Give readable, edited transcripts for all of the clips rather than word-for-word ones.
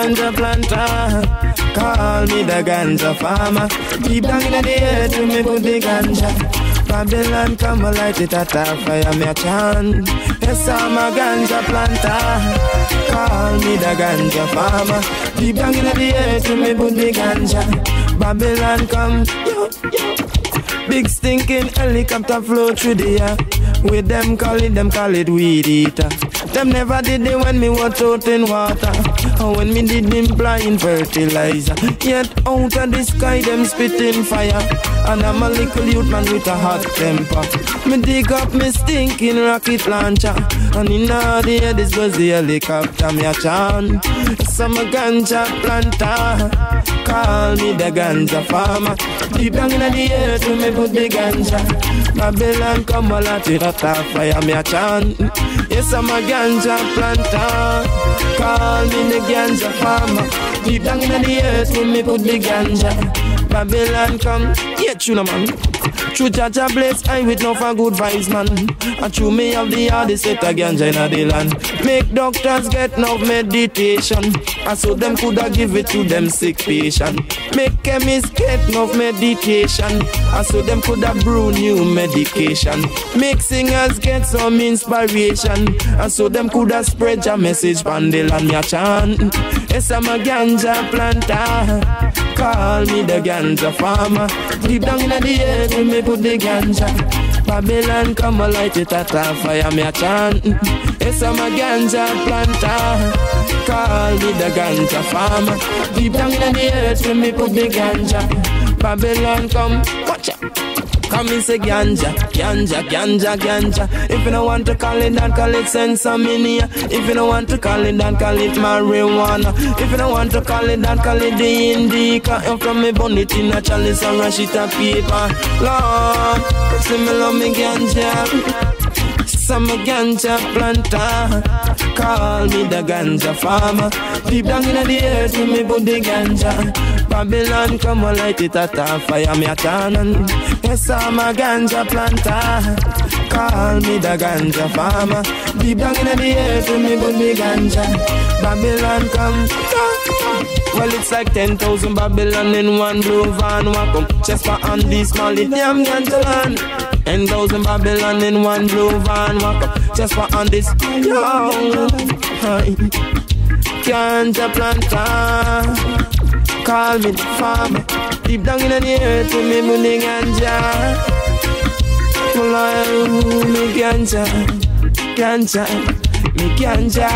ganja planter. Call me the ganja farmer. Deep down in the earth, to me put the ganja. Babylon come and light it at a fire, me a chant. Yes, I'm a ganja planter. Call me the ganja farmer. Deep down in the earth, to me put the ganja. Babylon come, yo, yo. Big stinking helicopter flow through the air. With them call it weed eater. Them never did it when me was out in water, or when me did implying fertilizer. Yet out of the sky them spitting fire. And I'm a little youth man with a hot temper. Me dig up me stinking rocket launcher. And in the air this was the helicopter me a chant. Some ganja planter. Call me the ganja farmer. Deep down in the earth to me put the ganja. Babylon come a lot it at a fire me a chant. Yes, I'm a ganja planter. Call me the ganja farmer. Deep down in the earth to me put the ganja. Babylon come, yeah, tuna man. True Jaja bless I with no for good vibes man. And true me have the hardest set of ganja in the land. Make doctors get no meditation. And so them coulda give it to them sick patient. Make chemists get no medication. And so them coulda brew new medication. Make singers get some inspiration. And so them coulda spread your message pan the land me a chant. Yes, I'm a ganja planter. Call me the ganja farmer. Deep down in the earth when me put the ganja. Babylon come and light it at a fire me a chant. Yes, I'm a ganja planter. Call me the ganja farmer. Deep down in the earth when me put the ganja. Babylon come, watch out. Come and say ganja, ganja, ganja, ganja. If you don't want to call it that, call it sensaminia. If you don't want to call it that, call it marijuana. If you don't want to call it that, call it the indica. And from me bun it in a chalice and rush it a paper. Lord, see me love me ganja. Some ganja planter. Call me the ganja farmer. Deep down in the earth, me put the ganja. Babylon come and light it at a fire me a turn. Yes, I'm a ganja planter. Call me the ganja farmer. Deep down in the earth, me put the ganja. Babylon come. Well, it's like 10,000 Babylon in one blue van. Welcome, just for on this small damn ganja land. 10,000 Babylon in one blue van. Welcome, just for on this yo. Ganja planter. Call me the farmer. Deep down in the earth to me money ganja. Well, I me ganja. Ganja. Me ganja.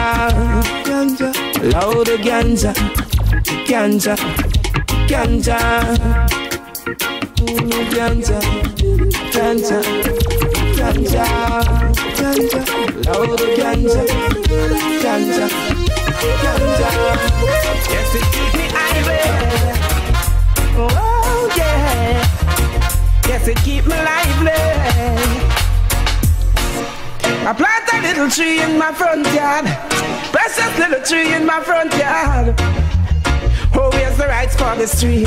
Ganja. Loud ganja. Ganja. Ganja. Me ganja. Ganja. Ganja. Ganja. Loud ganja. Ganja. Ganja. Yes, it keep me lively. Oh yeah. Yes, it keep me lively. I plant a little tree in my front yard. Precious little tree in my front yard. Oh, where's the rights for this tree?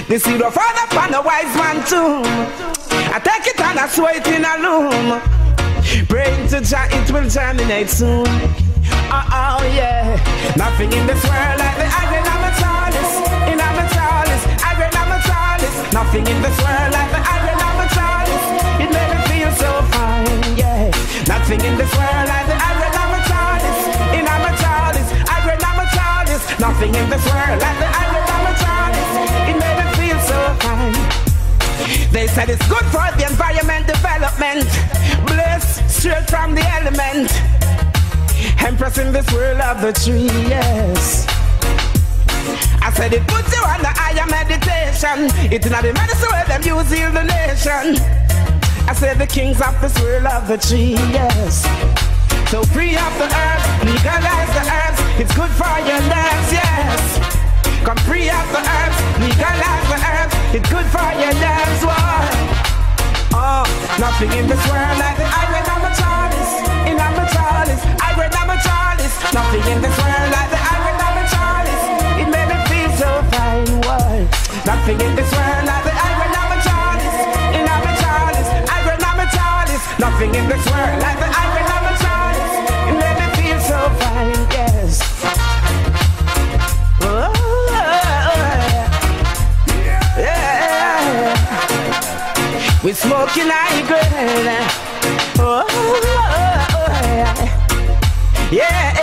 The seed of father upon a wise man tomb. I take it and I sow it in a loom. Praying to Jah, it will germinate soon. Oh yeah. Nothing in this world like the iron amateurs. In amateurs, iron amateurs. Nothing in this world like the iron amateurs. It made me feel so fine, yeah. Nothing in this world like the iron amateurs. In amateurs, iron amateurs. Nothing in this world like the iron amateurs. It made me feel so fine. They said it's good for the environment development. Bliss straight from the element. Empress in this world of the tree, yes. I said it puts you on the higher meditation. It's not the medicine where them use heal the nation. I said the kings of this world of the tree, yes. So free up the earth, legalize the herbs. It's good for your nerves, yes. Come free up the earth, legalize the herbs. It's good for your nerves, why? Oh, nothing in this world like the iron amateurs. In amateurs, iron amateurs. Nothing in this world like the iron amateurs. It made me feel so fine, why? Nothing in this world like the iron amateurs. In amateurs, iron amateurs. Nothing in this world like the iron amateurs. It made me feel so fine, yes. smoking high grade. Oh, yeah.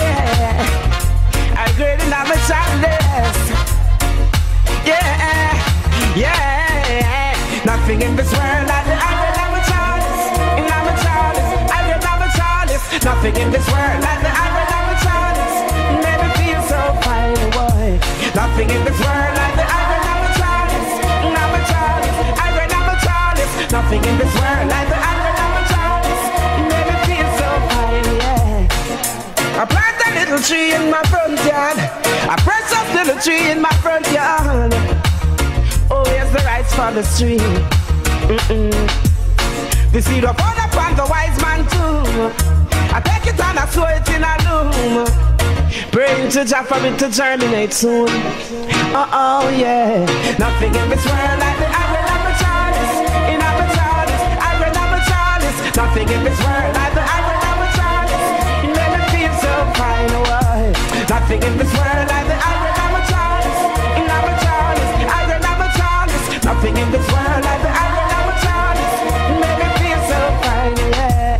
I grade and I'm a childless. Yeah. Nothing in this world like the iron I'm a childless. And I'm a childless. Iron I'm a childless. Nothing in this world like the iron I'm a childless. Made me feel so fine, boy. Nothing in this world like the iron I'm a childless. And I'm a childless. Iron I'm a childless. Nothing in this world like the iron I'm a childless. Made me feel so fine, yeah. I plant a little tree in my front yard. I press up little tree in my front yard. Oh, here's the rice for the street. The seed of fall upon the wise man too. I take it and I sow it in a loom. Praying to Jah for it to germinate soon. Oh yeah. Nothing in this world like the iron of a chalice. In of a chalice, iron of a chalice. Nothing in this world like the iron of a chalice. You made me feel so fine, why? Nothing in this world like the iron of a chalice. In of a chalice, iron of a chalice. Nothing in this world like the iron of a chalice. You made me feel so fine, yeah.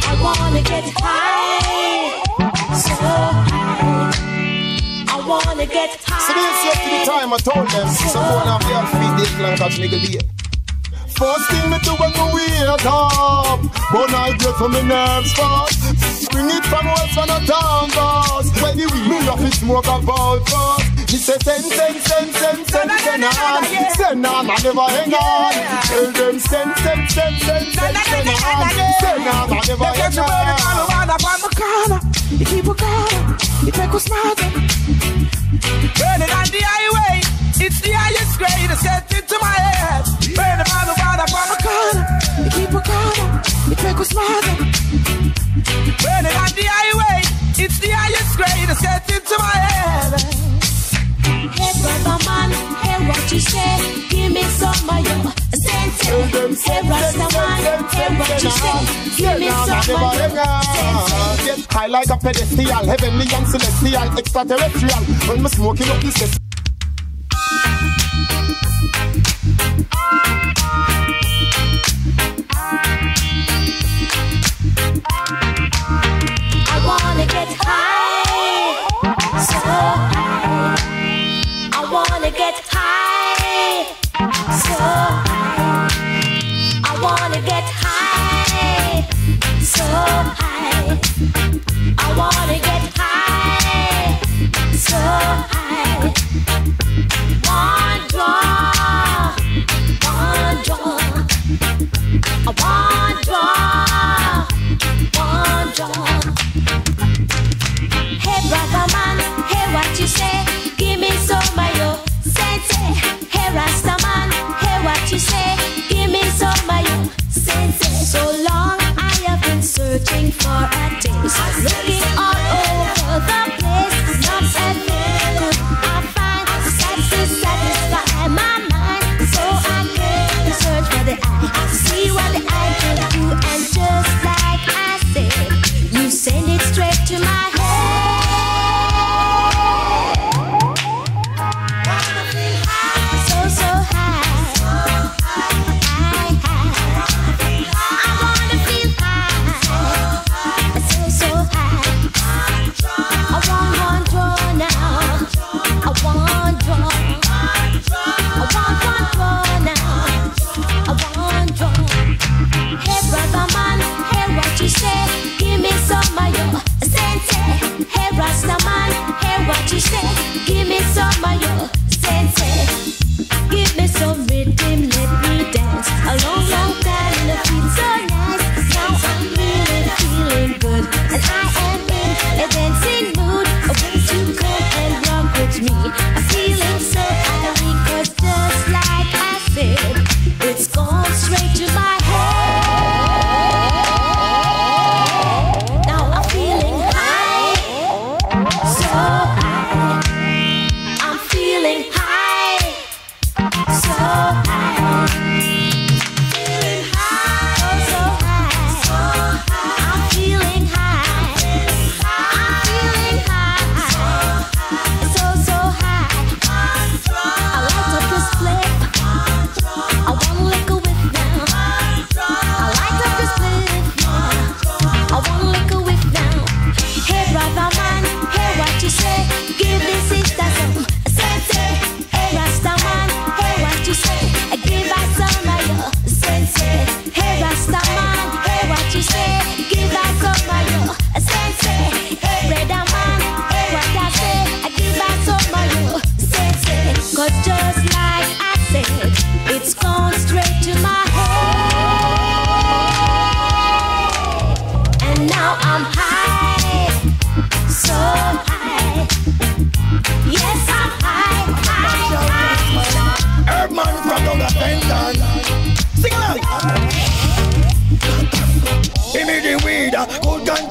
I wanna get high, so high. I wanna get high. So this yesterday time I told them someone have their feet they can catch nigga there. First thing me do when me wake up, but I get from my nerves fast. Bring it from west from the town boss. When the weed me off it smoke about fast. Me say send on. Send on, I never hang on. Tell them send on. Send on, I never hang on. You keep a corner, you take a smarter. Burn it on the highway, it's the highest grade. I set it to my head. Burn it on the water from a corner, you keep a corner, you take a smarter. Burn it on the highway, it's the highest grade. I set it to my head. Hey brother man, hey what you say? Give me some of your sense. Hey Rasta man, hey what you say? Give me some of your sense. Get high like a pedestal, heavenly and celestial, extraterrestrial. When me smoking up this. I wanna get high, so high. I wanna get high, so high. I wanna get high, so high. I wanna get high, so high. One draw, one draw. One draw, one draw. Hey brother man, hey what you say? Give me some of your sense. Hey Rasta man, hey what you say? Give me some of your sense. So long I have been searching for a taste, looking all over the place. Not a thing could I find to satisfy my mind. So I came to search for the eye, to see what the eye could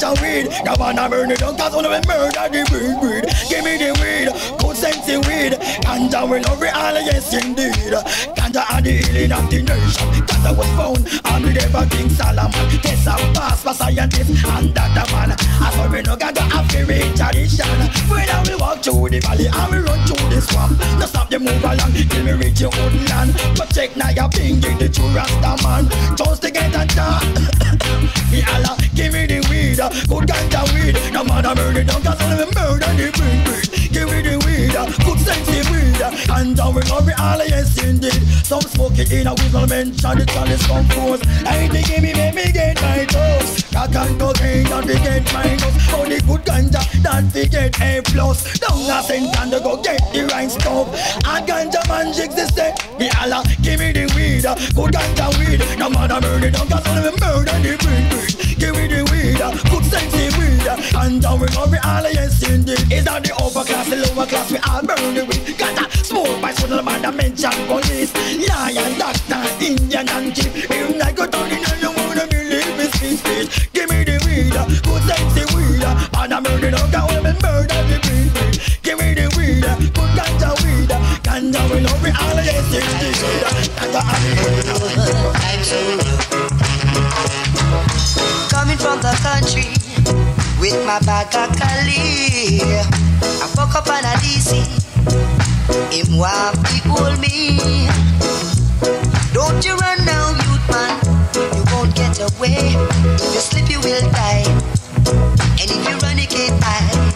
ganja weed. The man a burn it down, cause one of them murder the weed. Give me the weed, good sense in weed. Ganja will love it all, yes indeed. Ganja are the healing of the nation. Ganja was found on the river King Solomon. Test and pass for scientists and that the man. As for me no ganja have to reach tradition. When I will walk through the valley, I will run through the swamp. No stop the move along till me reach your own land. But check now your finger, the true Rasta man. Just to get a job. The Allah, give me the weed, good ganja weed. No matter murder, don't cause all of them murder the weed. Give me the weed, good sense the weed. And we love it all, yes indeed. Some smoke it in a wiggle mention, it's all is composed. Anything give me, make me get my toes. Crack and cocaine, that we get minus. Only good ganja, that we get A+. Don't ask and to go get the right stuff. A ganja man Jigsy say, the Allah, give me the weed, good ganja weed. No matter murder, don't cause all of them murder the weed. Give me the weed, good sense the weed. And we love it all, yes indeed. Is that the upper class, the lower class, we all burn the weed. Got a smoke by soda man that mention police. Lion, doctor, Indian and chief. If I go down in and you wanna believe me, speech. Give me the weed, good sense the weed. And I murder, don't cause all of them murder the weed. Give me the weed, good ganja weed. Ganja we love it all, yes indeed. Ganja I'm so coming from the country with my bag of Cali. I fuck up on a DC. Him want to hold me. Don't you run now, youth man. You won't get away. If you slip, you will die. And if you run, you can't hide.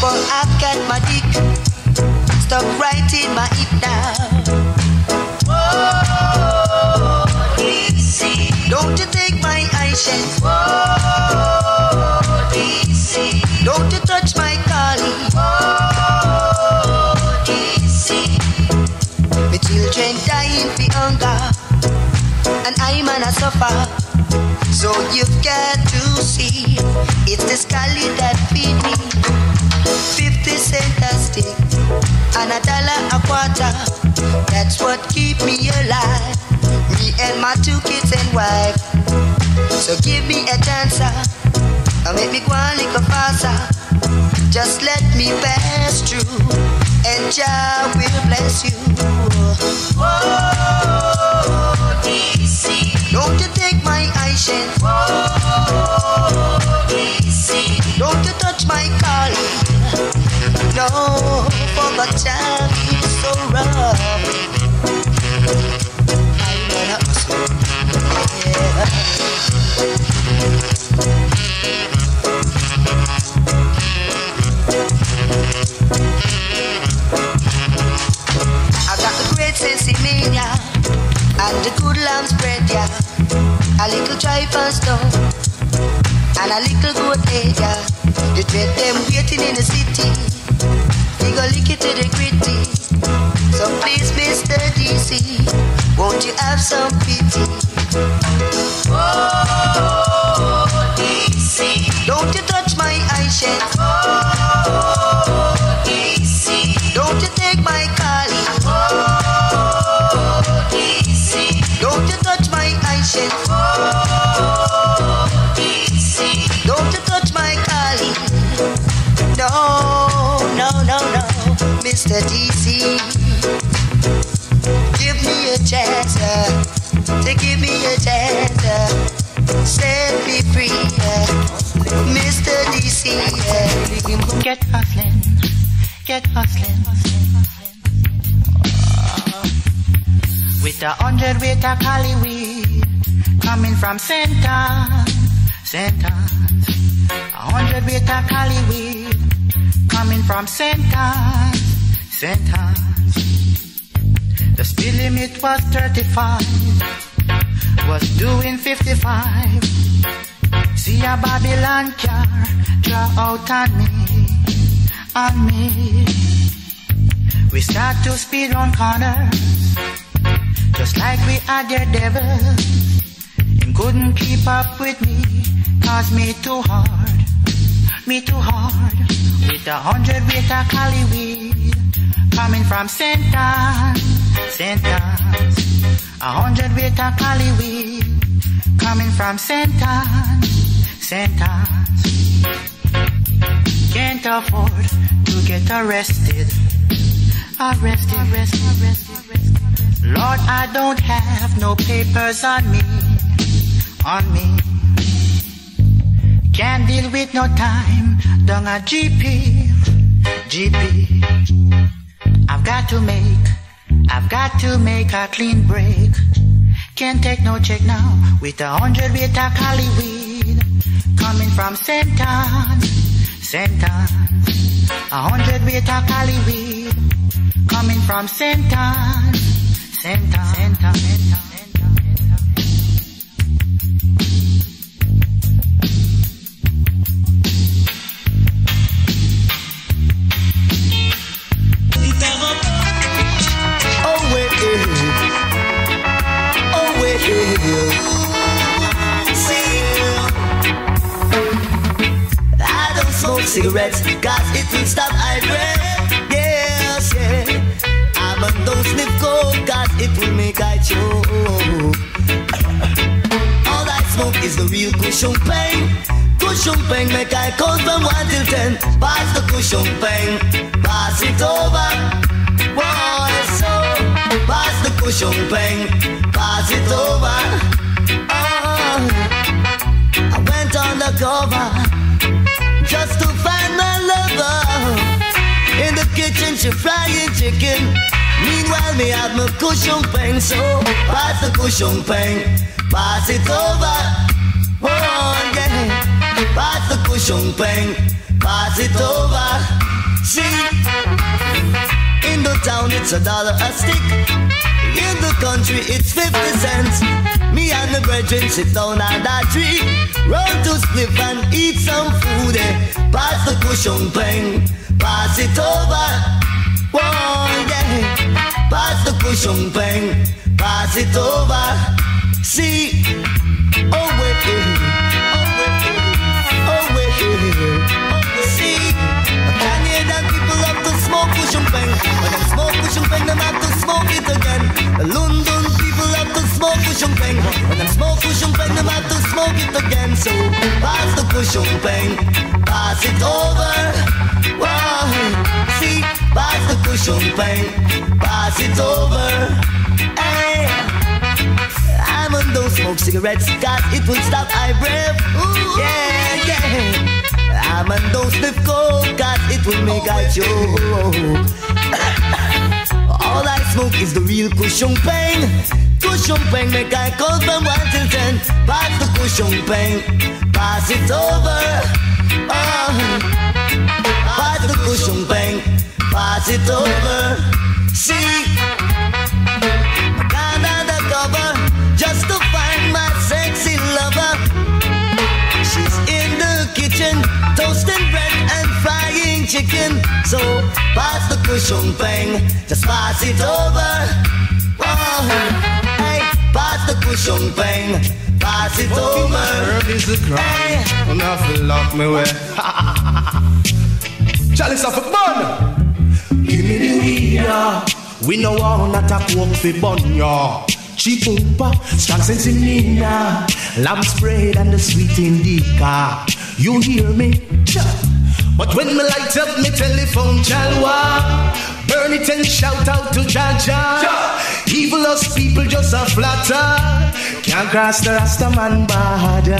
But I've got my dick stuck right in my hip now. Whoa, DC. Don't you take my eyeshade. Whoa, DC. Don't you touch my collie. Whoa, DC. My children dying for hunger, and I'm gonna suffer. So you've got to see, it's this collie that feed me. 50 cents a stick and $1 a quarter. That's what keep me alive. Me and my 2 kids and wife. So give me a chance, and make me go a little faster. Just let me pass through, and Jah will bless you. Whoa, DC. Don't you take my eyeshade. Whoa, DC. Don't you touch my collie. No, for the time is so rough. I'm gonna hustle, yeah. I got the great sensimania and the good lamb spread, yeah. A little tripe and stone and a little good egg, yeah. You treat them waiting in the city. You go lick it to the gritty. So please, Mr. DC, won't you have some pity? Oh, DC. Don't you touch my eyeshade. Oh, DC. Don't you take my collie. Oh, DC. Don't you touch my eyeshade. Oh, DC. Don't you touch my collie. No, no, no, no, Mr. DC. Give me a chance, to give me a chance, set me free, Mr. DC. Get hustling, get hustling. With 100 weight of Cali weed coming from Sanchez. 100 weight of Cali weed coming from Sanchez. The speed limit was 35, was doing 55. See a Babylon car draw out on me. We start to speed on corners, just like we are daredevils. Him couldn't keep up with me, cause me too hard. With 100 weight of Cali weed coming from Sanchez. 100 weight of Cali weed coming from Sanchez. Can't afford to get arrested. Lord, I don't have no papers on me. Can't deal with no time down a GP. I've got to make a clean break. Can't take no check now with 100 weight of Cali weed coming from Sentence. 100 weight of Cali weed coming from Sentence. I don't smoke cigarettes, cause it will stop I breath. Yes, yeah. I don't sniff coke, cause it will make I choke. All I smoke is the real cushion pain. Cushion pain make I count from 1 till 10. Pass the cushion pain, pass it over. Boy, so pass the cushion pain, pass it over. Oh, I went undercover just to find my lover. In the kitchen she frying chicken. Meanwhile me have my cushion pain. So pass the cushion pain, pass it over. Oh yeah, pass the cushion pain, pass it over. See, in the town it's $1 a stick. In the country it's 50 cents. Me and the brethren sit down on that tree, roll to spliff and eat some food. Pass the cushion pain, pass it over. Whoa, yeah. Pass the cushion pain, pass it over. See, oh wait, see, Canadian people love to smoke cushion pain. When them smoke cushion pain, them have to smoke it again. The London people love to smoke cushion pain. When them smoke cushion pain, them have to smoke it again. So pass the cushion pain, pass it over. Wow, see, pass the cushion pain, pass it over. Hey, I'm on those smoke cigarettes, cause it will stop I breath. Ooh, yeah, yeah. I'm on those sniff coke, cause it will make I choke. All I smoke is the real cushion pain. Cushion pain make I count from 1 till 10. Pass the cushion pain, pass it over. Pass the cushion pain, pass it over. See, I got undercover just to find my sexy lover. She's in the kitchen, toasting bread and frying chicken. So pass the cushion pain, just pass it over. Oh, hey, pass the cushion pain, pass it over. Herb is the crime, and I feel lock me way. Charly stuff a bun. Give me the weed, we no want that a walk fi bun ya. Cheap umpa, strong sense in Nina, lamb spread and the sweet indica. You hear me? But when me light up me telephone chalwa, burn it and shout out to Ganja. Evil us people just a flatter, can't cross the Rastaman border.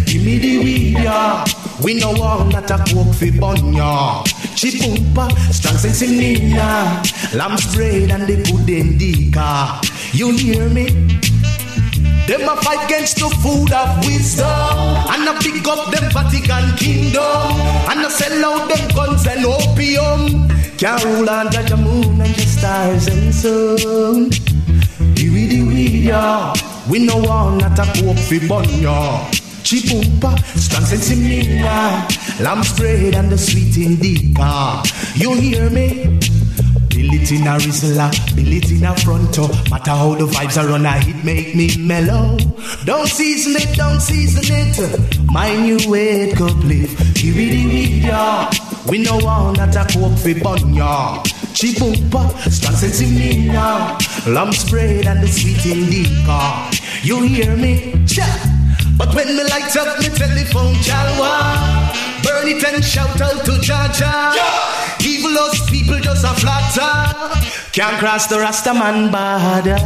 Give me the weed, yeah. We no want that a walk fi bun ya. Cheap umpa, strong sense in Nina, lamb spread and the good indica. You hear me? Them a fight against the food of wisdom, and a pick up them Vatican kingdom, and a sell out them guns and opium. Can't rule under the moon and the stars and sun. You with the weed, yeah. We no want not a coke fi bun, yeah. Cheap umpa, strong sense in me, lamb spread and the sweet indica. You hear me? Bill it in a Rizla, bill it in a fronto. Matter how the vibes are on a hit, make me mellow. Don't season it, don't season it. My new weight couplet, give it the weed, yeah. We no want that a coke fi bun, yeah. Cheap umpa, strong sense in me now, lamb spread and the sweet indica. You hear me? Yeah. But when me light up me telephone jalwa, burn it and shout out to Jaja. Evil us people just a flatter, can't cross the Rasta man border.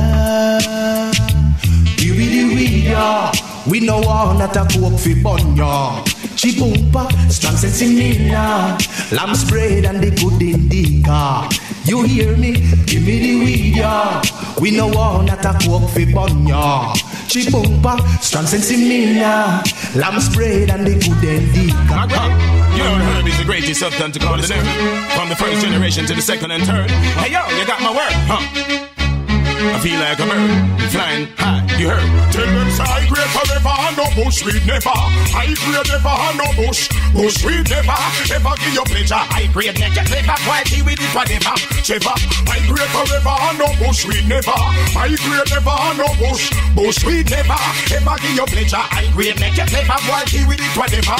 We no want not a coke fi bun ya. Chibumpa, strong sense in me ya. Lamb's bread and the good indica. You hear me? Give me the weed ya. We no want not a coke fi bun ya. Chibumpa, strong sense in me ya. Lamb's bread and the good indica. You know herb is the greatest substance to call the earth. From the first generation to the second and third. Hey yo, you got my word, huh? I feel like a bird, flying high, you heard. Tell them say I great forever and no bush weed never. I great never and no bush weed never. Ever give your pleasure. I great never quality with it whatever. Chever, I great forever and no bush weed never. I great never and no bush weed never. Ever give your pleasure. I great never quality with it whatever.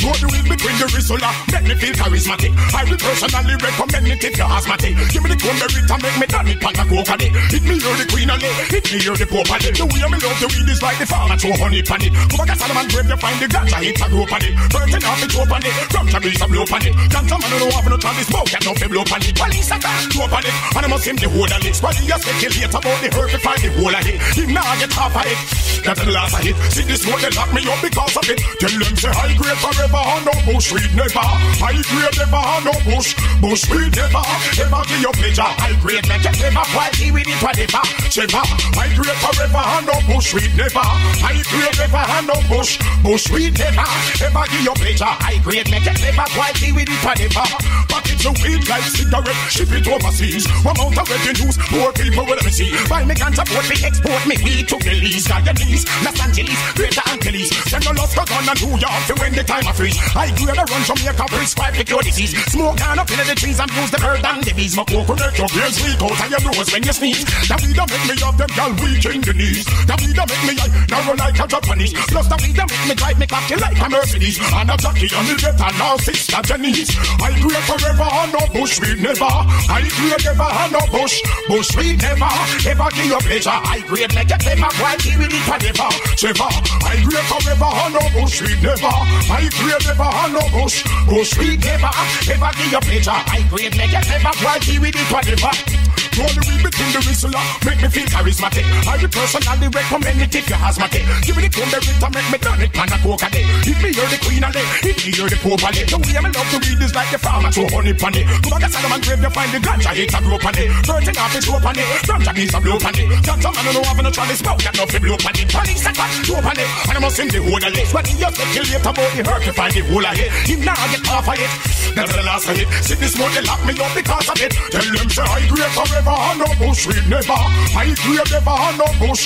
Go the wheel between the risola, make me feel charismatic. I will personally recommend it if you're asthmatic. Give me the cranberry to make me done it pan a coca day. Hit me you're the queen of it, hit me you're the pope of it. The way me love the weed is like the farmer throw honey pan it. Go back a Solomon grave you find the ganja hit a group on it. Burning off it open it, from Charly some blow pan it. Ganja man don't have no time to smoke and no fi blow pan it. Police attack, blow pan it, and I must him the whole of it. Squad he a speculate about the hurt to find the whole of it. He now get half of it, that's the last of it. See this one they lock me up because of it. Tell them say I great forever. No bush weed never. I great never no bush weed never. Ever give your pleasure. I great make it never quality with it whatever. Chever, I great forever no bush weed never. I great never no bush weed never. Ever give your pleasure. I great make it never quality with it whatever. Package of weed like cigarette, ship it overseas. One amount of revenues, poor people will see. Buy me can't support me export me weed to Belize, Guyanese, Los Angeles, Greater Antilles. Send no love to gun and New York to when the time of freeze. I grew to run Jamaica, prescribe the cure disease. Smoke down up in the trees and use the bird and the bees. My coconut, your ears leak out of your nose when you sneeze. That weed don't make me up them girl weak in the knees. That weed don't make me now run like a Japanese. Plus that weed don't make me drive me cocky like a Mercedes. And a jockey on the get and now sister Jenny's. I grew forever and no bush weed never. I grew never and no bush weed never. Ever give your pleasure. I grew make it never quality with it whatever. Chever, I grew forever and no bush weed never. I grew never no bush weed never. Ever give your pleasure. I great make it never quality with it whatever. Roll the weed between the whistle, make me feel charismatic. I will personally recommend it if you're asthmatic. Give me the cranberry to make me done it pan a coca day. Hit me you're the queen of it, hit me you're the pope of it. The way I love the weed is like the farmer throw honey pan it. Go back a Solomon grave you find the ganja hit a group on it. Burning off his rope on it, from Jamaica blow pan it. Ganja man don't have no Charly smoke that no fi blow pan it. Police attack, blow pan it, and I must sing the whole of it. But he just speculate about the hurt to find the whole of it. He now get half of it, that's the last of it. See this one they lock me up because of it. Tell them say I great forever and no bush weed never. I great never and no bush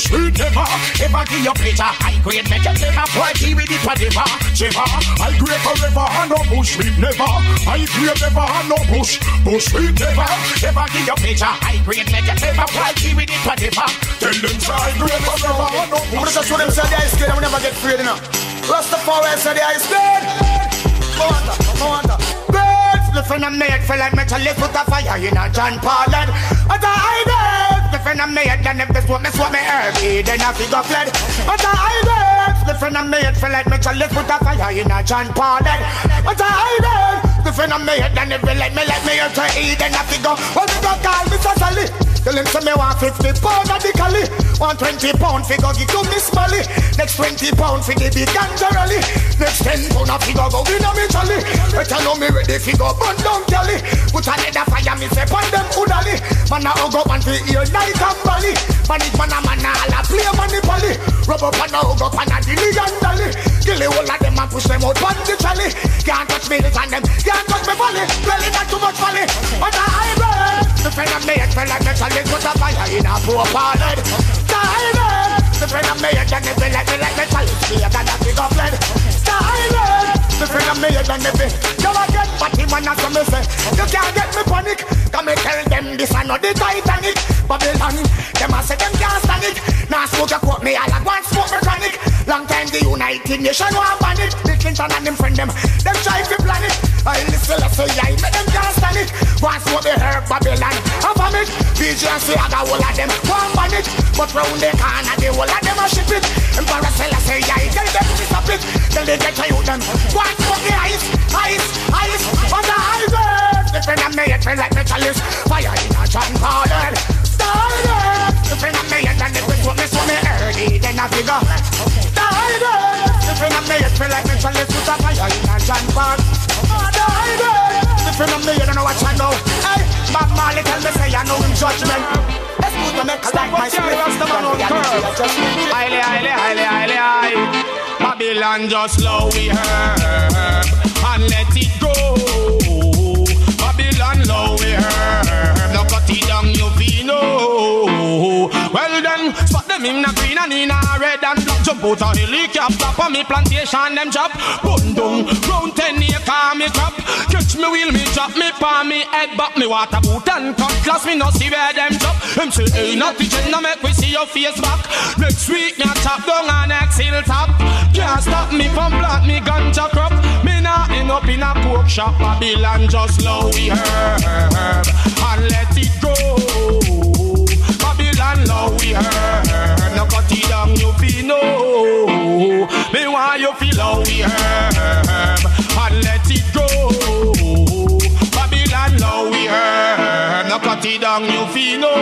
weed never. Ever give your pleasure. I great make it never quality with it whatever. Chever, I great forever and no bush weed never. I great never and no bush weed never. Ever give your pleasure. I great make it never quality with it whatever. Tell them say I great forever and no bush. I'm gonna show them say the ice cream. I will never get afraid enough. Rastafari say the ice cream. Birds, the friend of me, it feel like me to live with a fire in a John Paulin. But I did, the friend of me, then if this what me early, then I figure fled. But I did, the friend of me, it feel like me to live with a fire in a John Paulin. But I did, the friend of me, then if you let me here to eat, then I figure, well, we don't call me Sally. Tell him say me want 50 pound of the cali. Want 20 pound fi go give to Miss Molly. Next 20 pound fi the big Ganja rally. Next 10 pound fi go in a me Charly. Better know me ready fi go burn down Cali. Put another fire me say pon them hoodally. Man a hug up and fi ear night and valley. Man it man all a play money pally. Rub up and a hug up and a dilly and dally. Kill the whole of them and push them out pon the Charly. Can't touch me and them, can't touch me valley. Really not too much valley. But I break. The friend of me, it feel like me Charly put a fire in a poor pallet. The friend of me, it feel like me Charly spear than a big of lead. The friend of me, it be you again, but him and not me say you can't get me panic. Come me tell them this and not the Titanic. Babylon, them a say them can't stand it. Now smoke a quote me, all I want smoke mechanic. Long time the United Nations want ban it. Bill Clinton and them friend them try to plan it. I listen, let's say, I make them can't stand it. Once more they heard Babylon, and from it, DJ and say, I got all of them want ban it. But round the corner, the whole of them a ship it. Emperor say, I tell them to stop it. Till they get to you them. Once more the ice, on the highway. Different and me, it feel like metalist. Fire in a John Carlton. Started. Different and me, and if it's what me so me early, then I figure. Started. Different and me, it feel like metalist. Put a fire in a John Carlton. Different and me, you don't know what I know. Hey, Bob Marley tell me say I know him judgment. Let's put the next like my spirit. Highly. Babylon just slow we herb and let it go. Babylon low we herb, no cut it down you vino. Well then, spot them in a green and in a red and black. Jump out a helicopter for me plantation them chop. Bun down, round 10 acre me crop. Catch me wheel me chop, me palm me head back. Me water boot and cutlass, me no see where them chop. Them say, hey, not teaching, no make we see your face back. Next week me a chop down and next hill top. Can't stop me from plant me ganja crop. Me not end up in a pork shop. Babylon just low we herb and let it go. Babylon low we herb, no cut it down you feel no. Me want you feel low we herb and let it go. Babylon low we herb, no cut it down you feel no.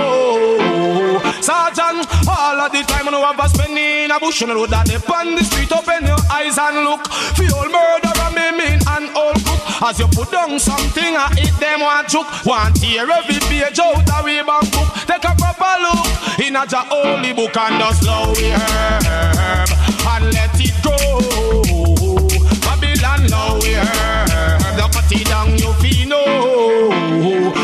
Sergeant, all of the time I know I was spending a bush on the road that they on the street. Open your eyes and look. Feel murderer, me and all cook. As you put down something, I hit them one chook. One tear every page out a way back book. Take a proper look in a ja holy book and just slow we herb and let it go. Babylon low we herb, the cut it down you feel no.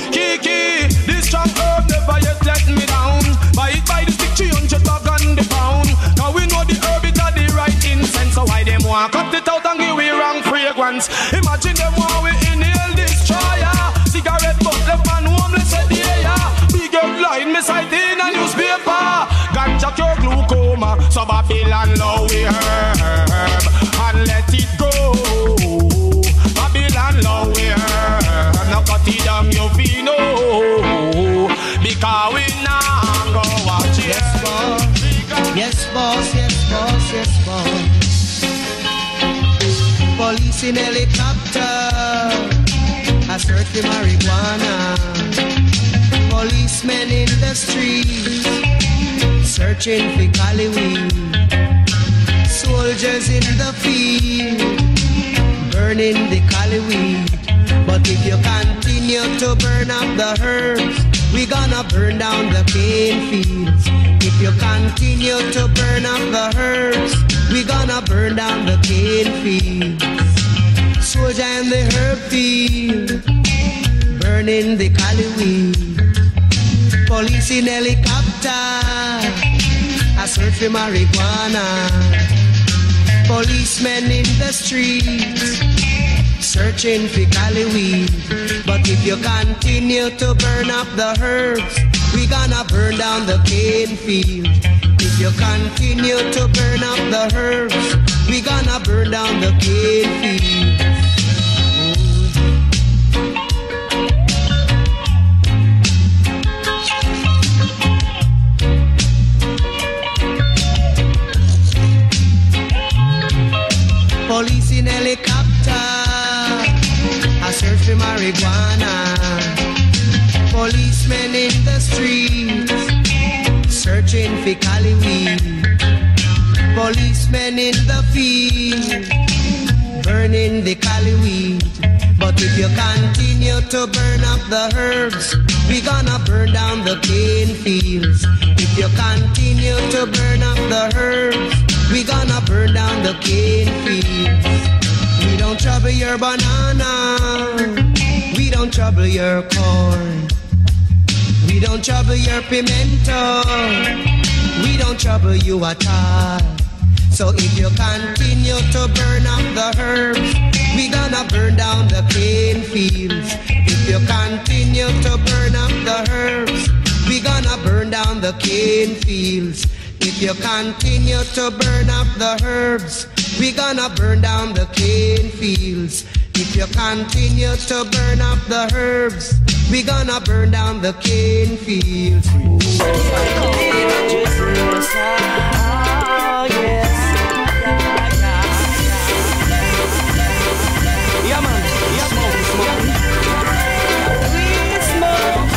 Kiki, this strong herb never yet let me down. Buy the stick 300 bag on the pound. Now we know the herb it got the right incense. So why them want cut it out and give we wrong fragrance? Imagine them want we inhale destroyer. Cigarette butt left and homeless at the air. Big headline me cite in a newspaper. Ganja cure glaucoma. So Babylon low we herb and let it go. Babylon low we herb, now cut it down you feel no. Because we now go watch it. Yes boss, yes boss, yes boss. Police in helicopter, a search for marijuana. Policemen in the streets, searching for cali weed. Soldiers in the field, burning the cali weed. But if you continue to burn up the herbs, we gonna burn down the cane fields. If you continue to burn up the herbs, we gonna burn down the cane fields. Soldier in the herb field, burning the cali weed. Police in helicopter, a search for marijuana. Policemen in the streets, searching for cali weed. But if you continue to burn up the herbs, we gonna burn down the cane field. If you continue to burn up the herbs, we gonna burn down the cane field. Police in helicopter, a search for marijuana. Policemen in the streets, searching for cali weed. Policemen in the field, burning the cali weed. But if you continue to burn up the herbs, we gonna burn down the cane fields. If you continue to burn up the herbs, we gonna burn down the cane fields. We don't trouble your banana, we don't trouble your corn. We don't trouble your pimento, we don't trouble you at all. So if you continue to burn up the herbs, we gonna burn down the cane fields. If you continue to burn up the herbs, we gonna burn down the cane fields. If you continue to burn up the herbs, we gonna burn down the cane fields. If you continue to burn up the herbs, we gonna burn down the cane fields. Oh, yes. Yeah, man. Yeah, smoke. We smoke,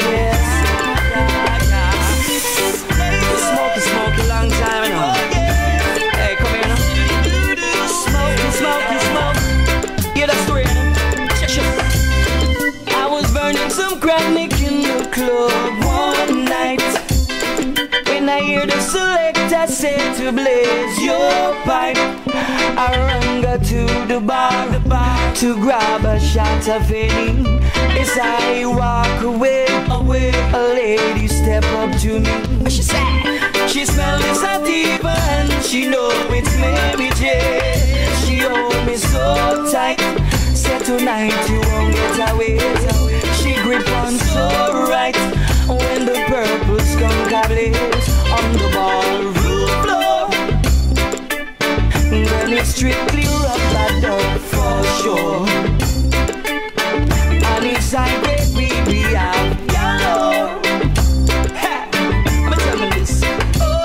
yes. Smoke a long time, you know. Hey, come here, now. Smoke. Hear that story, you know? I was burning some chronic in the club one night, when I hear the selector say to blaze your pipe. I run to the bar to grab a shot of any. As I walk away, a lady step up to me. She said, she smells the sativa and she know it's Mary J. She hold me so tight, said tonight you won't get away. She grip on so right, when the purple skunk blaze on the ballroom floor. Then it's strictly rubber dub for sure. On each side we have yellow. I'm telling this. Oh,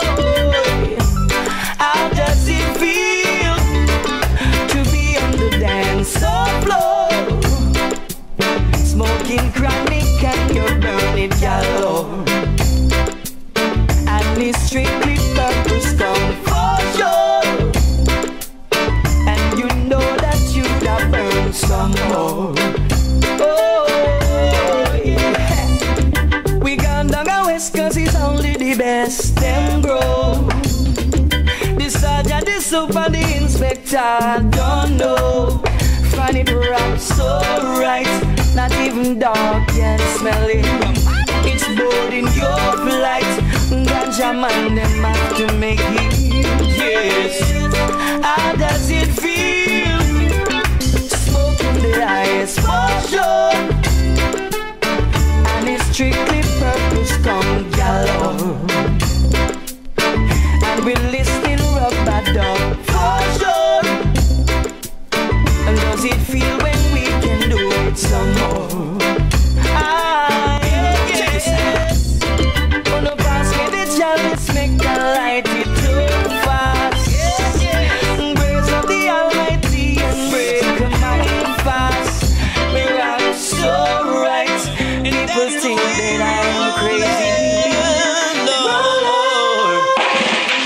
how does it feel to be on the dance floor? Smoking chronic and you're burning yellow. And it's strictly purple skunk for sure. And you know that you'd have burned some more. Oh, yeah. We gone down the west cause it's only the best them grow. The sergeant, the soup and the inspector don't know. Find it wrapped so right, not even dog can smell it. It's boarding your flight. Ganja man, them have to make it. Yes. How does it feel? Smoking the highest for sure. And it's strictly purple skunk yellow. And we're listening rubber dub for sure. And does it feel when we can do it some more? Ah, yes. Wanna pass me the chalice, make a light it too fast. Grace of the Almighty and break a mind fast. We rock so right, people think that I'm crazy. Lord,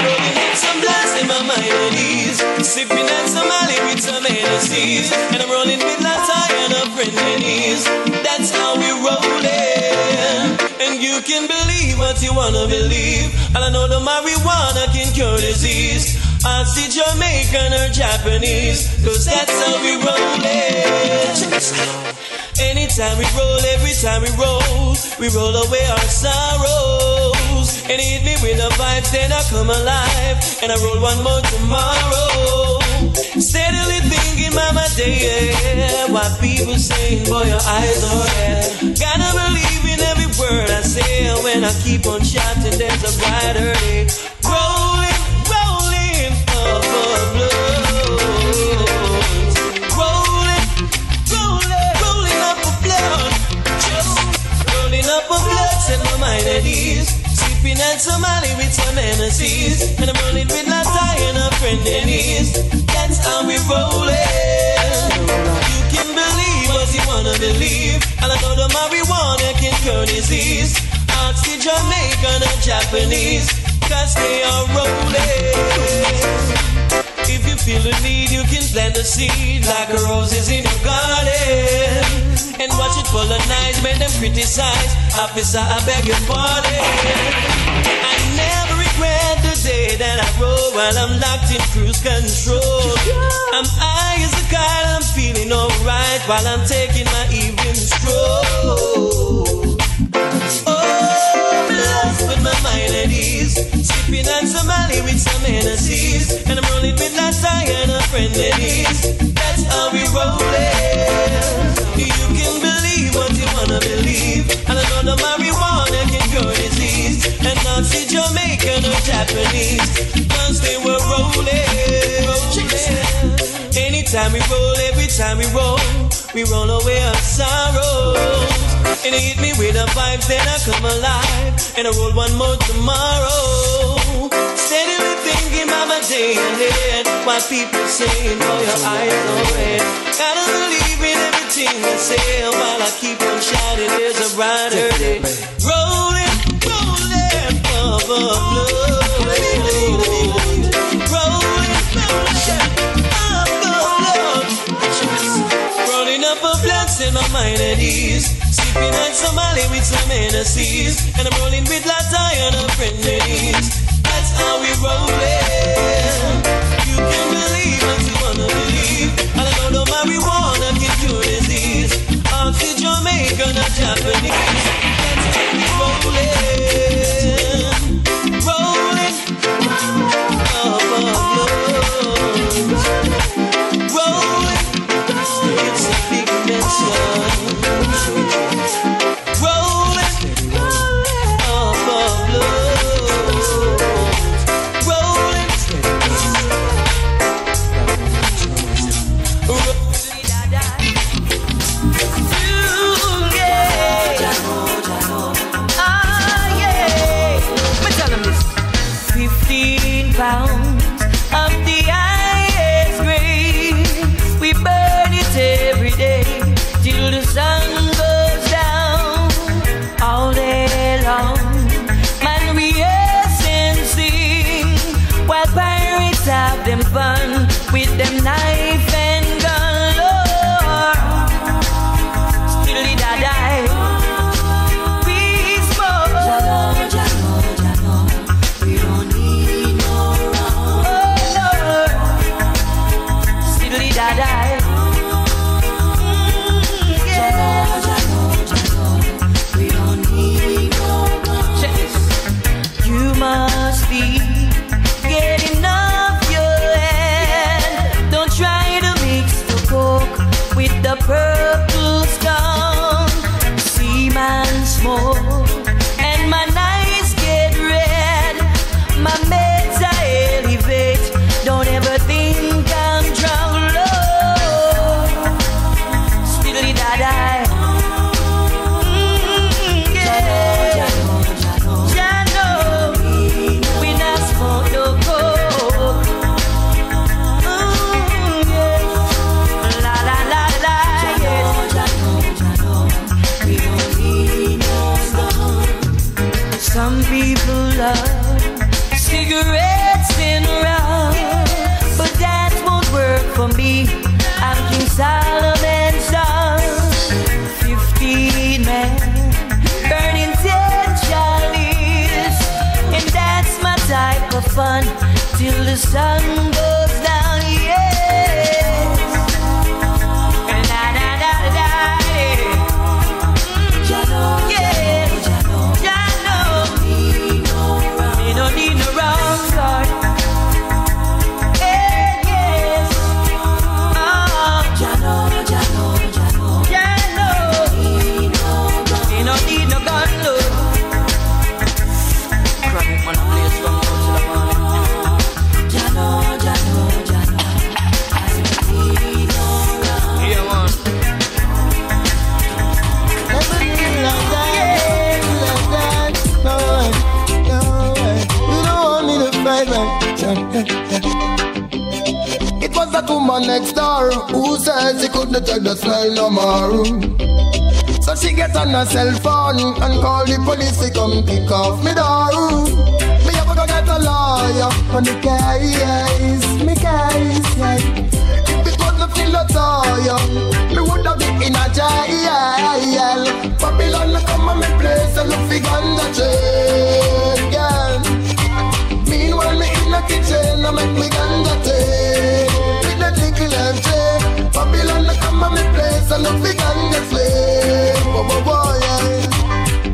rolling in some blast in my mind and ease, sipping at some Mali with some Hennessy's, and I'm rolling with Latta and a friend Denny's. That's how we rollin', and you can believe what you wanna believe. And I know the marijuana can cure disease. Ask the Jamaican or Japanese, cause that's how we rollin'. Anytime we roll, every time we roll away our sorrows. And hit me with the vibes, then I come alive, and I roll one more tomorrow. Steadily thinking about my day, yeah. What people saying, boy, your eyes are red. Gotta believe in every word I say. When I keep on shouting, there's a brighter day. Rolling up a blood. Rolling up a blood. Rolling up a blood, set my mind at ease. Sipping at some Mali with some Hennessy's, and I'm rolling with Latta and a friend Denny's. That's how we rollin'. You can believe what you wanna believe. And I know the marijuana can cure disease. Ask the Jamaican or Japanese, cause they are rollin'. If you feel the need, you can plant a seed like roses in your garden, and watch it full of nights when them criticize. Officer, I beg your pardon. I never regret the day that I roll while I'm locked in cruise control. I'm high as a kite, I'm feeling alright while I'm taking my evening stroll. Oh, lost with my mind at ease, sipping on some Mali with some Hennessy's, and I'm rolling with Latta and a friend Denny's. That's how we rollin'. You can believe what you wanna believe, and I know Japanese, cause they were rolling. Anytime we roll, every time we roll away our sorrows. And it hit me with the vibes, then I come alive, and I roll one more tomorrow. Steadily thinking about my day ahead, while people saying, oh, your eyes are red. Gotta believe in everything I say, while I keep on shouting, there's a brighter day. Rolling, rolling, up a blood. Rolling, rolling, rolling up a blood, set my mind at ease. Sipping on Somali with some Hennessy's, and I'm rolling with Latai and a friend Denise. That's how we rollin'. You can believe what you wanna believe. And I don't know marijuana can cure disease. Oxy Jamaican or Japanese. That's how we rollin'. Rollin'. Rollin'. It's a big mission. Pounds of the highest grade. We burn it every day till the sun goes down. All day long, man, we yes and sing, while pirates have them fun with them knife and gun. Lord, still did I die. Purple scum, seaman smoke, and my nights get red. My meds I elevate, don't ever think I'm drowned. Still did I die. We not smoke no coke. Some people love cigarettes and rum, but that won't work for me. I'm King Solomon's son. 15 men burning 10 Charlies, and that's my type of fun till the sun goes down. Yes. Need no wrong start. Hey, yes. Oh, Jano. He no need no gun, no. Chronic man plays from now to the morning. Jano. I need no gun. Yeah, man. Never need like that, no. It was that woman next door who said she couldn't take the smell no more. So she get on her cell phone and call the police to come pick off me door. Me have to go get a lawyer on the case, me case, yeah. If it wasn't feel a tire, me would have been in a jail. Babylon come on me place and look for Ganja chain, yeah. Meanwhile, me in the kitchen, I make me Ganja tea with the little MJ. Babylon come on me place and look for Ganja flame. Boy, yeah.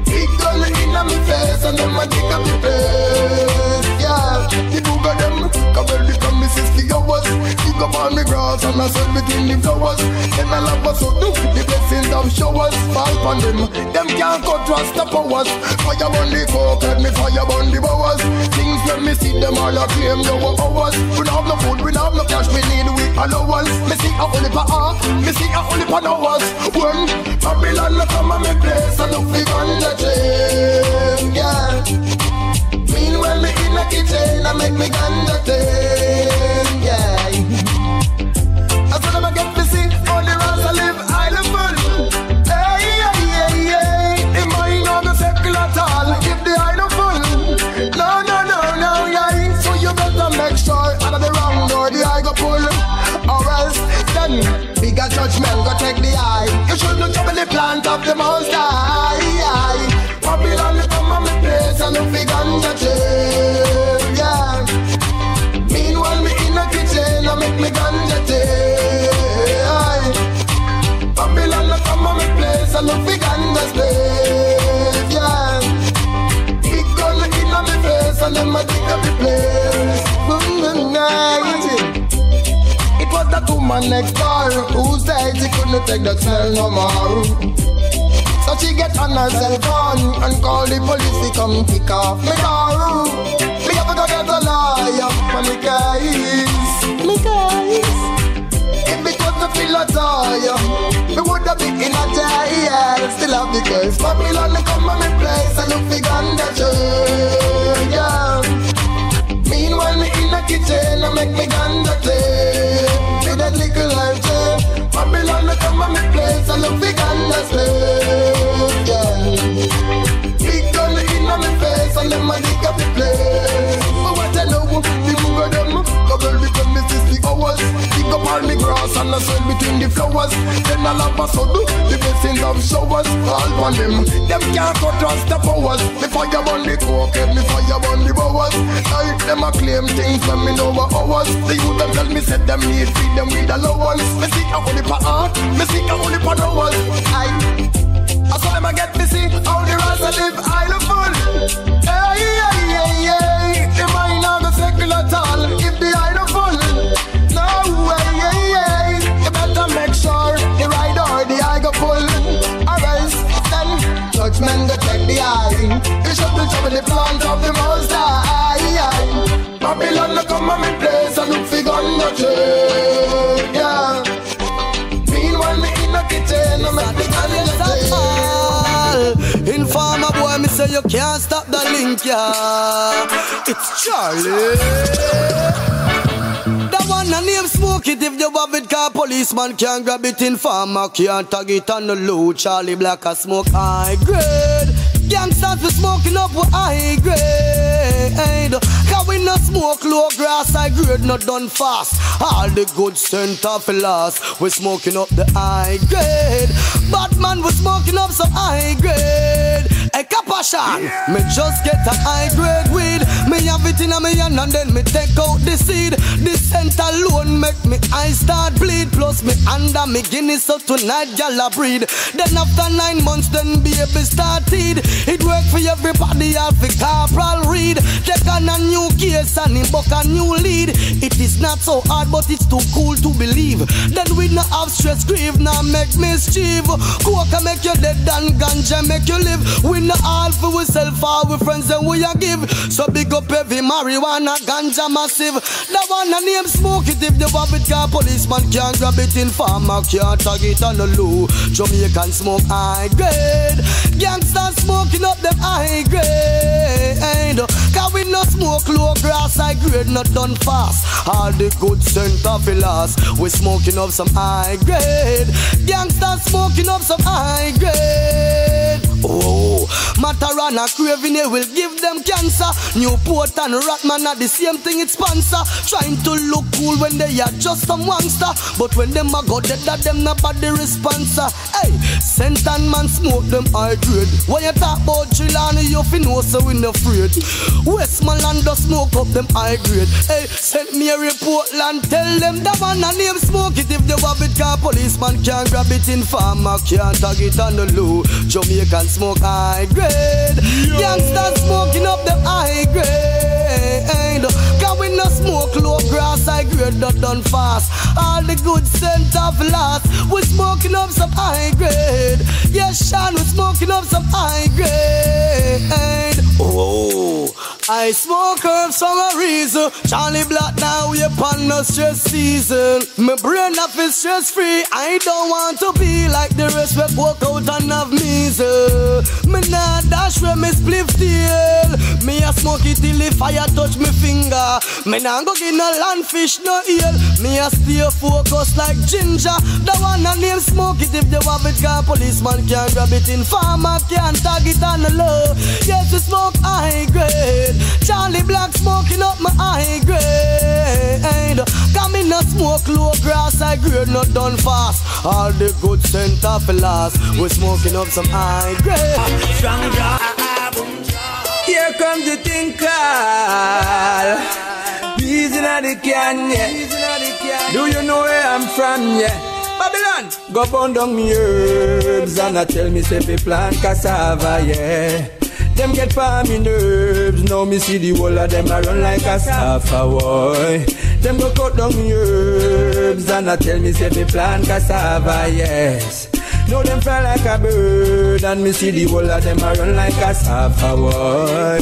Big girl in my face and them a dig up the place. Yeah, the booger them come early from me 60 hours. You go upon me grass and I sweat between the flowers. Then I love us so do the blessings of showers fall upon them. Them can't cut Rasta powers. Fire burn the coke, let me fire burn the bowers. Things when me see them all a claim you were ours. We don't have no food, we don't have no cash, we need we allowance. Me see a only pa me see a only pa hours. When Babylon come and me place and look big on the chain, yeah. Meanwhile me in the kitchen I make me Ganja thing, yeah. I said I'ma get to see all the rest I live island full. Hey, hey, hey, hey. The mind on the circle at all. If the island full, no, no, no, no, yeah. So you better make sure out of the wrong door the eye go pull, or else then bigger judgment go take the eye. You shouldn't trouble the plant of the most high. Babylon come on me place and look big Ganja chain, yeah. Meanwhile me in the kitchen I make me Ganja chain. Babylon come on me place and look big Ganja slave, yeah. Big gun in my face and them a dig up the place. It was that woman next door who said she couldn't take the smell no more. So she get on herself on and call the police to come pick off me door. Me have to go get a lawyer for me case. Me case. If it was to feel a tire, me would have been in a jail. Still have the case. Babylon come on me place and look for Ganja chain, yeah. Meanwhile me in the kitchen I make me Ganja clean. With that little life chain. Babylon come on me place and look for Ganja slave, yeah. Big gun in my face and them a dig up the place. But what I know, the move of them double become me 60 hours. Dig up all me grass and I sweat between the flowers. Then I love us so do the blessings of showers all on them. Them can't cut Rasta powers. Me fire burn the coke, me fire burn the bowers. Like them a claim things when me know what hours. The youth them tell me said them need feed them with allowance. Me see a only pa me see a only pa hours. I saw them a get me see how the Rasta live island full. Hey, hey, hey, hey. The mind on the circle at all. If the island full, no way, hey, hey. You better make sure the right or the eye go full. Or else then judgment go take the eye. You should be trouble the plant of the most high. Babylon come on me place and look for Ganja chain, yeah. Meanwhile me in the kitchen I make the Ganja chain. Informer boy, me say you can't stop the link, yeah. It's Charly. The one a name smoke it if you have it, car policeman can't grab it. Informer can't tag it on the low. Charly Black a smoke high grade. Gangsters be smoking up with high grade. Cause we no smoke low grass, high grade not done fast. All the good center for last. We smoking up the high grade. Batman we smoking up some high grade. A capashan, yeah. Me just get a high grade weed. Me have it in a me hand and then me take out the seed. The scent alone make me eyes start bleed. Plus me under me Guinness so tonight y'all a breed. Then after 9 months then baby started. It work for everybody, all for Corporal Reed. Take on a new case and him book a new lead. It is not so hard, but it's too cool to believe. Then we not have stress, grieve, now make mischief. Coca make you dead and Ganja make you live. We not all for we self, all we friends and we a give. So big up heavy marijuana, Ganja massive. That one a name smoke it if you have it, car policeman can't grab it. Informer can't tag it on the low. Jamaican smoke high grade. Gangsters smoking up them high grade. Cause we no smoke low grass, high grade not done fast. All the good center for last. We smoking up some high grade. Gangsters smoking up some high grade. Oh, Matarana craving it will give them cancer. Newport and Ratman are the same thing, it's sponsor. Trying to look cool when they are just some wangster. But when them a go dead that them nobody responser. Hey, Sentan man smoke them high grade. When you talk about Chilani you fi know so we no afraid. Westmoreland does smoke up them high grade. Hey, send me a report and tell them that one a name smoke it. If they have it car policeman can't grab it. Informer can't tag it on the low. Jamaican smoke high grade. Youngsters smoking up them high grade. Cause we no smoke low grass high grade. grade not done fast. All the good scent of last. We smoking up some high grade. Yes, Sean, we smoking up some high grade. Oh, I smoke herbs for a reason. Charly Black now we upon no stress season. My brain off is stress free. I don't want to be like the rest. We walk out and have measles. Me nah dash where me spliff deal. Me a smoke it till the fire touch me finger. Me nah go get no land fish, no eel. Me a stay focused like ginger. The one a name smoke it if you have it, car policeman can't grab it. Informer can't tag it on the low. Yes, we smoke high grade. Charly Black smoking up my high grade. Come in a smoke low grass, high grade not done fast. All the good scent of last. We smoking up some high grade. Strong jaw. Here comes the thing called Bees inna the can, yeah. Do you know where I'm from, yeah? Babylon, go burn down me herbs and I tell me say fi plant cassava, yeah. Them get pa me nerves, now me see the whole of them a run like a safa, boy. Them go cut down me herbs and I tell me say fi plant cassava, yes. Now them fly like a bird and me see the whole of them a run like a safa, boy.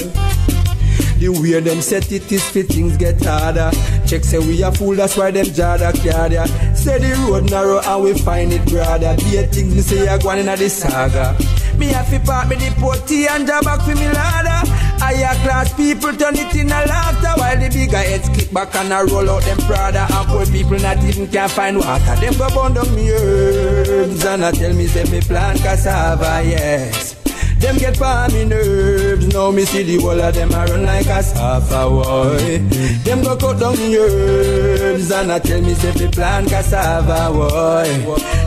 The way them set it is fit things get harder. Check say we a fool, that's why them jada cardia. Say the road narrow and we find it broader. Be a things me say a gwan inna the saga. Me have to park me the potty and jab back for me ladder. Higher class people turn it in a laughter, while the bigger heads kick back and a roll out them Prada. And poor people not even can find water. Them go burn down me herbs and I tell me say me plant cassava, yes. Them get pa me nerves, now me see the whole of them a run like a safa, boy. Them go cut down me herbs and I tell me say fi plant cassava, boy.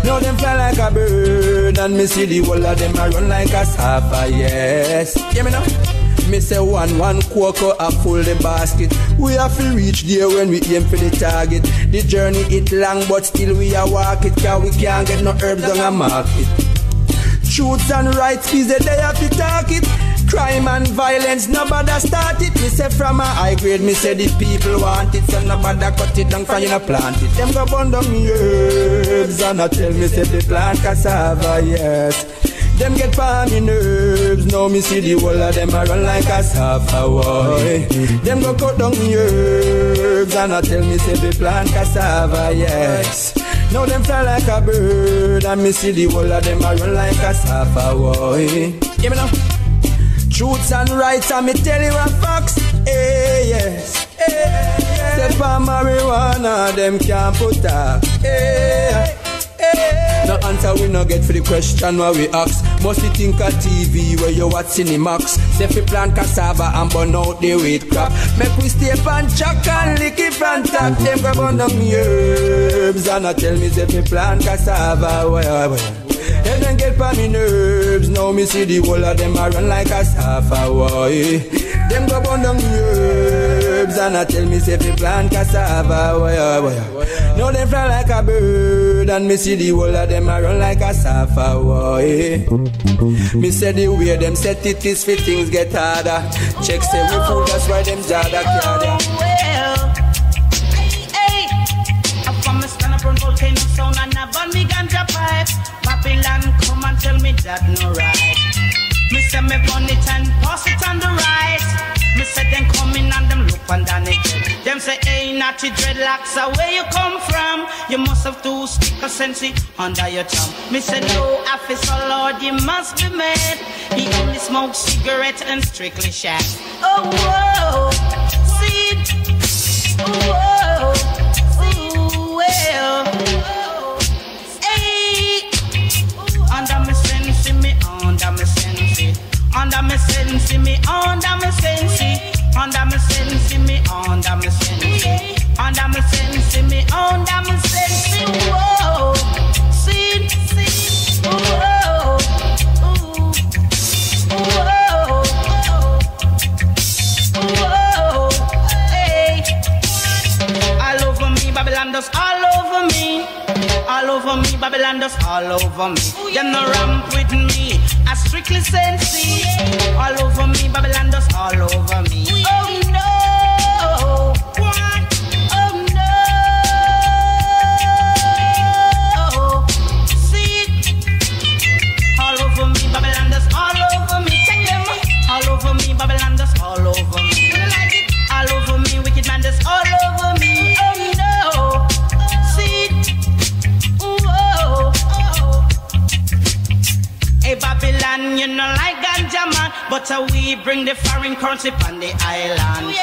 Now them fly like a bird and me see the whole of them a run like a safa, yes. Hear me now? Me say one cocoa a full the basket. We have to reach there when we aim for the target. The journey it long but still we a walk it, cause we can't get no herbs on a market. Truths and rights is the day of the talk it. Crime and violence, nobody start it. Me say from a high grade, me say the people want it. So nobody cut it down from you no plant it. Them go burn down me herbs and I tell me say the plant cassava, yes. Them get pa me nerves, now me see the whole of them a run like a safa, boy. Them go cut down me herbs and I tell me say the plant cassava, yes. Now them fly like a bird and me see the whole of them a run like a safa, boy. Hear me now? Truths and rights and me tell you a facts, eh, yes. Say for marijuana them can't put up, eh. No answer we no get for the question what we ask. Must you think of TV where you watch Cinemax? Say fi plant cassava and burn out the wheat crop. Make we stay pan chuck and lick it from top. Them go burn down me herbs and I tell me say fi plant cassava, well. Them don't get pa me nerves, now me see the whole of them a run like a safa, boy. Them go burn down me herbs and I tell me say fi plant cassava, boy. Now them fly like a bird and me see the whole of them a run like a safa, boy. Me say the way them set it is fi things get harder. Check say we fool, that's why them jada cardia. I'm from a stand up on volcano sound and I burn me ganja pipe. Babylon come and tell me that no right. Me say me burn it and pass it on the right. Me say them come in and them look underneath. Them say hey natty dreadlocks, where you come from? You must have two sticker sensi under your tongue. Me say no officer lord, you must be mad. He only smokes cigarettes and strictly shack. Oh whoa, see, whoa, ooh, well. Under me sense, me under me sense. Under me sense, me under me sense. Under me sense, me under me sense. Under me sense, me under me sense. Whoa, see, whoa, whoa, whoa, hey. All over me, Babylon does all over me. All over me, Babylon does all over me. Them no ramp with me, I strictly sensey. All over me, Babylon does all over me. Oh no, oh no, But we bring the foreign currency on the island.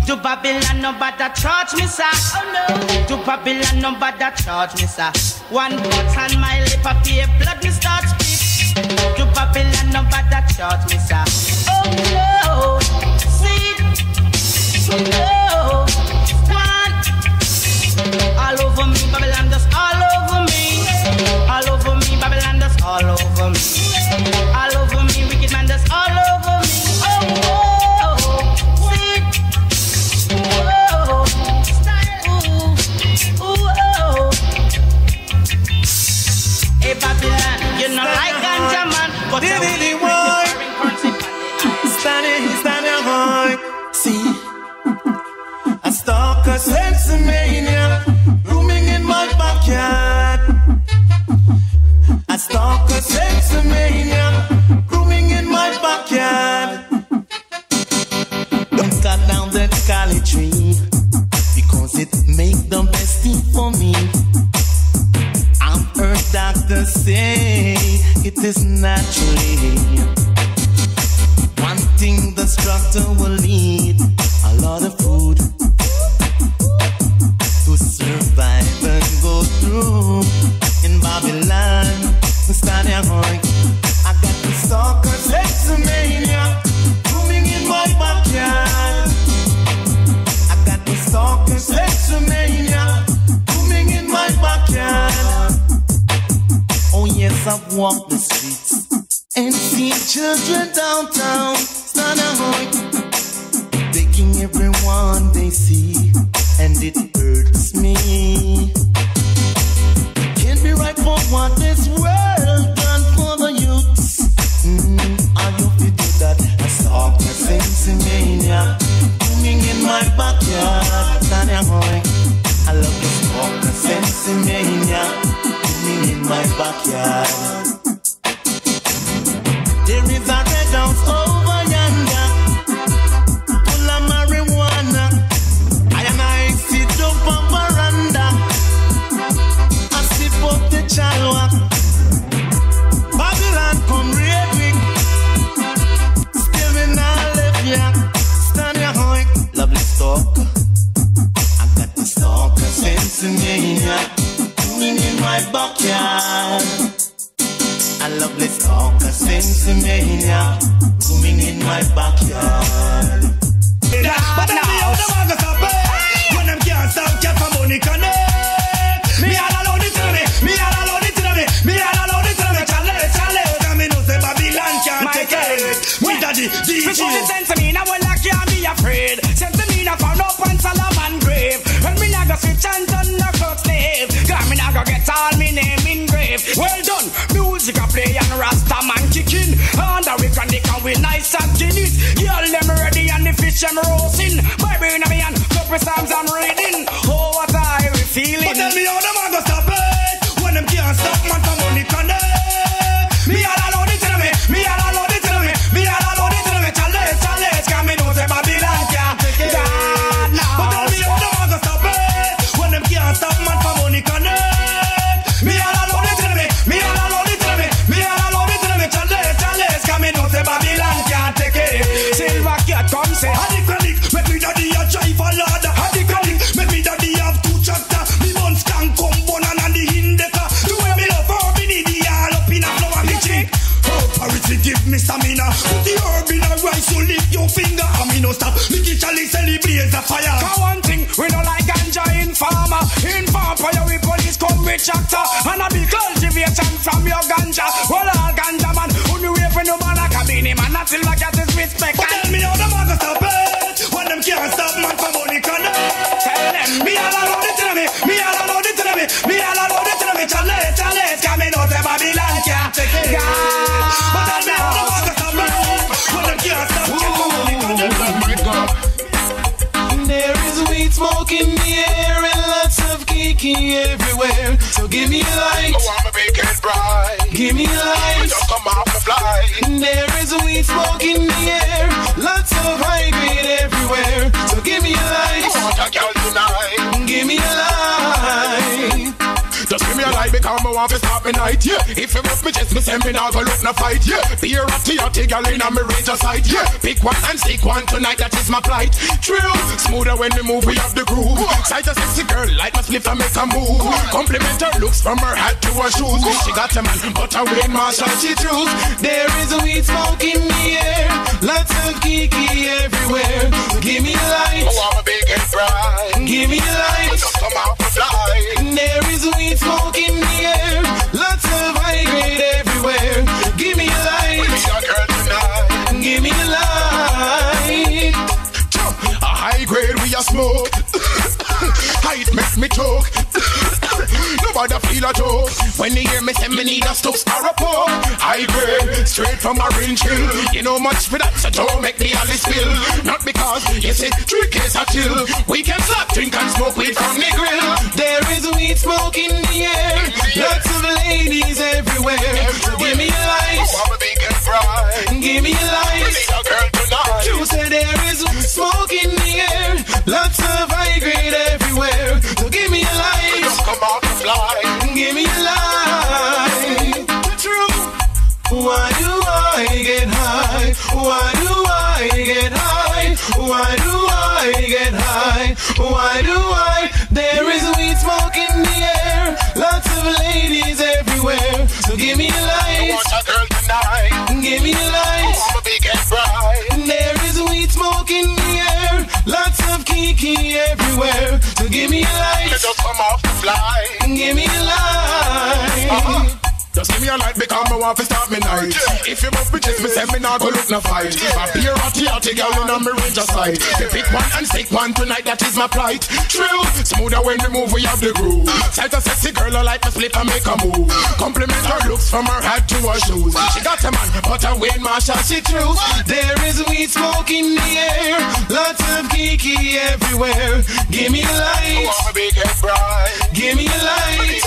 To Babylon, nobody charge me, sir. Oh no. To Babylon, nobody charge me, sir. One butt on my lip, I pay blood, me start spit. To Babylon, nobody charge me, sir. Oh no. See? Oh no. One. All over me, Babylon, just all over me. All over me, Babylon, just all over me. All over me, wicked man, just all over me. Oh, oh, see? Oh, style. Ooh, oh. Hey, Babylon, you know like Ganja, man. But standing high. See, a stalker sensomania rooming in my backyard. A stalker sensomania rooming in my backyard. Don't cut down that cali tree because it make the best thing for me. I've heard doctors say it is naturally. One thing the structure will need a lot of food to survive and go through. In Babylon, standing high. I got the stalker sexomania rooming in my backyard. I got the stalker sexomania rooming in my backyard. Oh yes, I've walked the streets and seen children downtown standing high, taking everyone they see, and it hurts me. Be right for what this world done for the youths. I hope you do that. I saw a sensomania booming in my backyard. I love the stalker sensomania booming in my backyard. There is a red house over yonder, full of marijuana. I sit up on veranda. Up the chalwa, Babylon come ready. Still we not left ya. Stand your high, lovely stalker. I got the stalker sensomania booming in my backyard. I love the stalker sensomania booming in my backyard. But then the other one go stop it. When them can't stop, get for money connect. Me all alone it to me. Me all alone it to me. Me all alone it to me. Charly, and me know say Babylon can't take it. Me daddy, DJ. Because it sends me now when I can't be afraid. Sends me now found up on Solomon grave. When me now go switch and turn the clock slave. Cause me now go get all me name engraved. Well done, music a play and Rasta man kicking. And the we can we nice and Guinness. Girl them ready and the fish them roasting. Bible in me and couple psalms I'm reading. Oh what I be feeling. But tell me how them a go stop it. When them can't stop man for money connect. Me all alone it to me. Me all alone it to me. Me all alone it to me. Charly, cause me know say Babylon can't take it. But tell me how them a go stop it. When them can't stop man for money connect. Me all alone it to me. Me all alone it to me. Me all alone it to me. Charly, cause me know say Babylon can't take it. Silver cat come say Hadi chronic. Make me daddy a drive a ladder. Hadi chronic. Make me daddy have two tractor. Me buns can come bun and the Hindeka. The way me love her, me need the all up in a flower me cheek. Oh, parity give me stamina. Put the herb in a rice, so lift your finger. And me no stop. Me get Charly celebrate the fire. For one thing, we don't like ganja in farmer. In farm for your police come with tractor. And a big cultivation from your ganja. Well, all ganja man, who knew if no man like a Beenie man, not till like get his respect. But tell me how them a go stop it. When them can't stop man for money connect. Tell them me all alone it to me. Me all alone it to me. Me all alone it to me. Charly, cause me know say Babylon can't take it. But tell me how them a go stop it. When them can't stop get for money connect. There is weed smoke in the air and lots of kiki everywhere. So give me a light. Oh, I'ma make it bright. Give me a light. Just come off the fly. There is weed smoke in the air, lots of high grade everywhere. So give me a light. I want a girl tonight. Give me a light. Just give me a light because I want to start me night, yeah. If you rough me chest, me send me now go look no fight, yeah. Be a ratty, girl in a me range of sight, yeah. Pick one and stick one tonight, that is my plight. True, smoother when we move, we have the groove. Sight a sexy girl, like my split and make a move. Compliment her looks from her hat to her shoes. She got a man, but her Wayne Marshall she choose. There is a weed smoke in the air, lots of kiki everywhere. Give me a light, oh, I'm a big and bright. Give me a light, come out to fly. There is a weed smoke in the air, lots of high grade everywhere. Give me a light, give me a light. A high grade we a smoke. Height makes me choke. Nobody feel a joke. When you hear me say me need a stuff or a poke. High grade, straight from Orange Hill. You know much for that, so don't make me all spill. Not because you say trick is a chill. We can slap, drink and smoke weed from the grill. There is weed smoke in the air, lots of ladies everywhere. So give me a light, give me a light. You say there is smoke in the air, lots of high grade everywhere. So give me a light, come out to fly. Give me a light. True. Why do I get high? Why do I get high? Why do I get high? Why do I? There is weed smoke in the air, lots of ladies everywhere. So give me a light, give me a light. There is weed smoke in the air, lots of kiki everywhere. So give me a light, come off the fly. Give me a light. Just give me a light because I want to start me night. If you must be chest, me say me not go look no fight. I be a ratty girl in a me range of sight. You pick one and stick one tonight, that is my plight. True, smoother when we move, we have the groove. Sight a sexy girl, I like to split and make a move. Compliment her looks from her hat to her shoes. She got a man, but her Wayne Marshall she choose. There is weed smoke in the air, lots of kiki everywhere. Give me a light, big and bright. Give me a light,